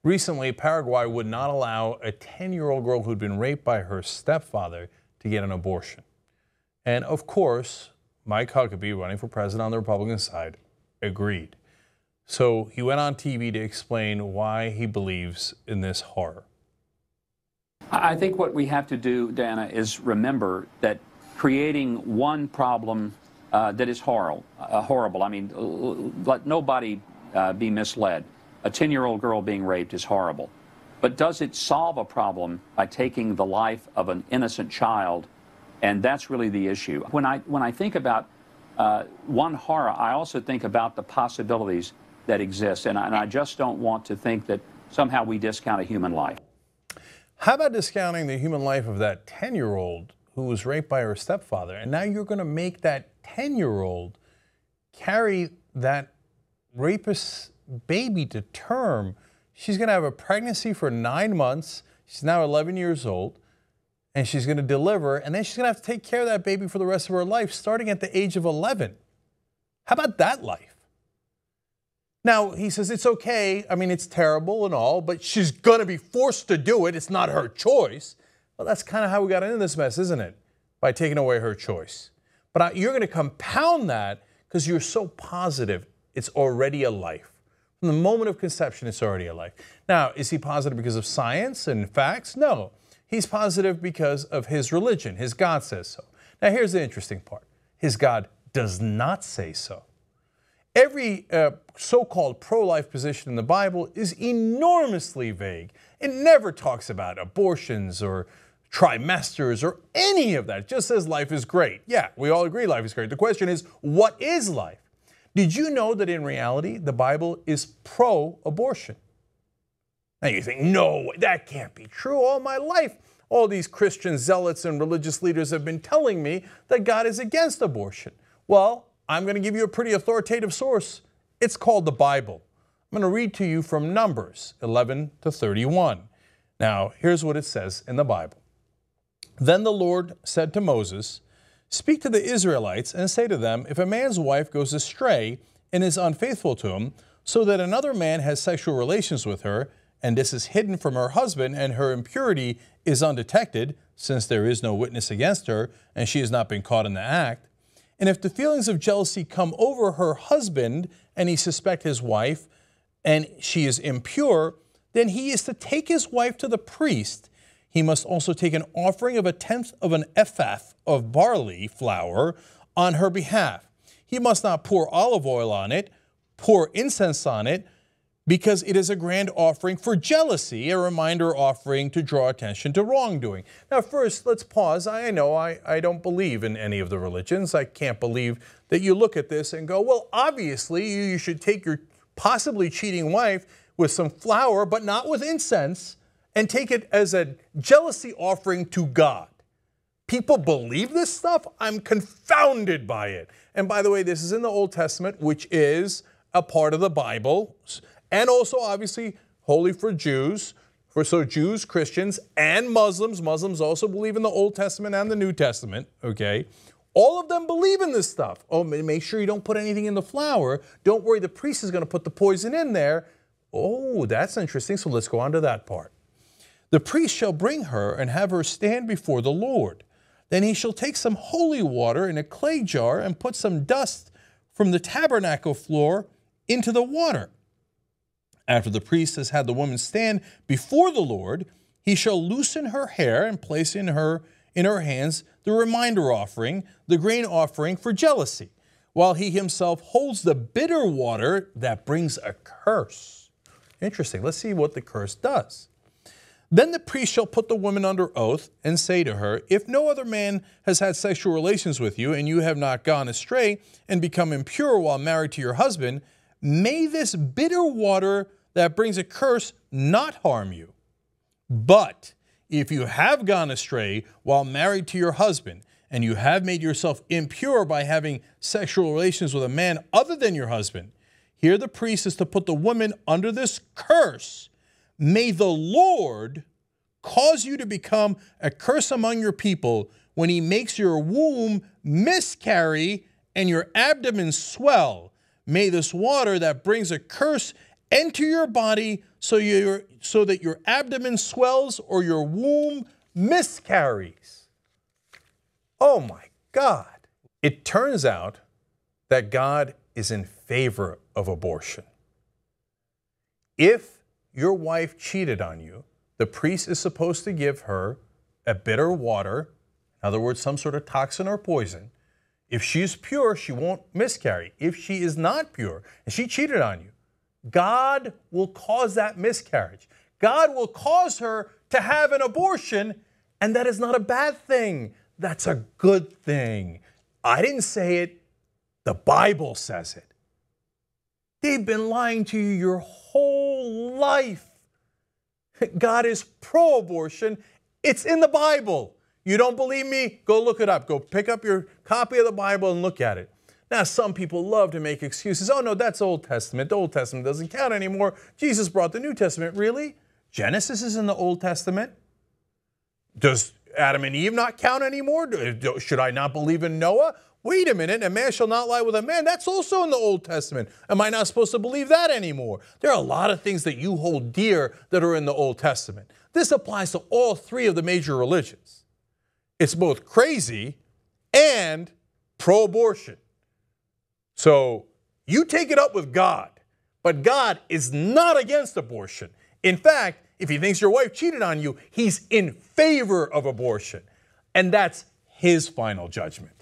Recently, Paraguay would not allow a 10-year-old girl who'd been raped by her stepfather to get an abortion. And of course, Mike Huckabee, running for president on the Republican side, agreed. So he went on TV to explain why he believes in this horror. I think what we have to do, Dana, is remember that creating one problem that is horrible. I mean, let nobody be misled. A 10-year-old girl being raped is horrible. But does it solve a problem by taking the life of an innocent child? And that's really the issue. When I think about one horror, I also think about the possibilities that exist. And I just don't want to think that somehow we discount a human life. How about discounting the human life of that 10-year-old who was raped by her stepfather? And now you're going to make that 10-year-old carry that rapist baby to term. She's going to have a pregnancy for 9 months. She's now 11 years old. And she's going to deliver. And then she's going to have to take care of that baby for the rest of her life, starting at the age of 11. How about that life? Now, he says it's okay. I mean, it's terrible and all, but she's going to be forced to do it. It's not her choice. Well, that's kind of how we got into this mess, isn't it? By taking away her choice. But you're going to compound that because you're so positive it's already a life. From the moment of conception, it's already a life. Now, is he positive because of science and facts? No. He's positive because of his religion. His God says so. Now, here's the interesting part. His God does not say so. Every so-called pro-life position in the Bible is enormously vague. It never talks about abortions or trimesters or any of that. It just says life is great. Yeah, we all agree life is great. The question is, what is life? Did you know that in reality, the Bible is pro-abortion? Now you think, no, that can't be true. All my life, all these Christian zealots and religious leaders have been telling me that God is against abortion. Well, I'm going to give you a pretty authoritative source. It's called the Bible. I'm going to read to you from Numbers 11 to 31. Now, here's what it says in the Bible. Then the Lord said to Moses, "Speak to the Israelites and say to them, if a man's wife goes astray and is unfaithful to him, so that another man has sexual relations with her, and this is hidden from her husband, and her impurity is undetected, since there is no witness against her, and she has not been caught in the act, and if the feelings of jealousy come over her husband, and he suspect his wife, and she is impure, then he is to take his wife to the priest. He must also take an offering of 1/10 of an ephah of barley flour on her behalf. He must not pour olive oil on it, pour incense on it, because it is a grand offering for jealousy, a reminder offering to draw attention to wrongdoing." Now, first, let's pause. I know I don't believe in any of the religions. I can't believe that you look at this and go, well, obviously, you should take your possibly cheating wife with some flour, but not with incense, and take it as a jealousy offering to God. People believe this stuff? I'm confounded by it. And by the way, this is in the Old Testament, which is a part of the Bible, and also obviously holy for Jews. So Jews, Christians, and Muslims. Muslims also believe in the Old Testament and the New Testament, okay? All of them believe in this stuff. Oh, make sure you don't put anything in the flour. Don't worry, the priest is going to put the poison in there. Oh, that's interesting. So let's go on to that part. The priest shall bring her and have her stand before the Lord. Then he shall take some holy water in a clay jar and put some dust from the tabernacle floor into the water. After the priest has had the woman stand before the Lord, he shall loosen her hair and place in her hands the reminder offering, the grain offering for jealousy, while he himself holds the bitter water that brings a curse. Interesting. Let's see what the curse does. Then the priest shall put the woman under oath and say to her, if no other man has had sexual relations with you and you have not gone astray and become impure while married to your husband, may this bitter water that brings a curse not harm you. But if you have gone astray while married to your husband, and you have made yourself impure by having sexual relations with a man other than your husband, here the priest is to put the woman under this curse. May the Lord cause you to become a curse among your people when he makes your womb miscarry and your abdomen swell. May this water that brings a curse enter your body so that your abdomen swells or your womb miscarries. Oh my God. It turns out that God is in favor of abortion. If your wife cheated on you, the priest is supposed to give her a bitter water, in other words, some sort of toxin or poison. If she's pure, she won't miscarry. If she is not pure and she cheated on you, God will cause that miscarriage. God will cause her to have an abortion, and that is not a bad thing. That's a good thing. I didn't say it. The Bible says it. They've been lying to you your whole life. God is pro-abortion. It's in the Bible. You don't believe me? Go look it up. Go pick up your copy of the Bible and look at it. Now, some people love to make excuses. Oh, no, that's Old Testament. The Old Testament doesn't count anymore. Jesus brought the New Testament. Really? Genesis is in the Old Testament. Does Adam and Eve not count anymore? Should I not believe in Noah? Wait a minute, a man shall not lie with a man. That's also in the Old Testament. Am I not supposed to believe that anymore? There are a lot of things that you hold dear that are in the Old Testament. This applies to all three of the major religions. It's both crazy and pro-abortion. So you take it up with God, but God is not against abortion. In fact, if he thinks your wife cheated on you, he's in favor of abortion. And that's his final judgment.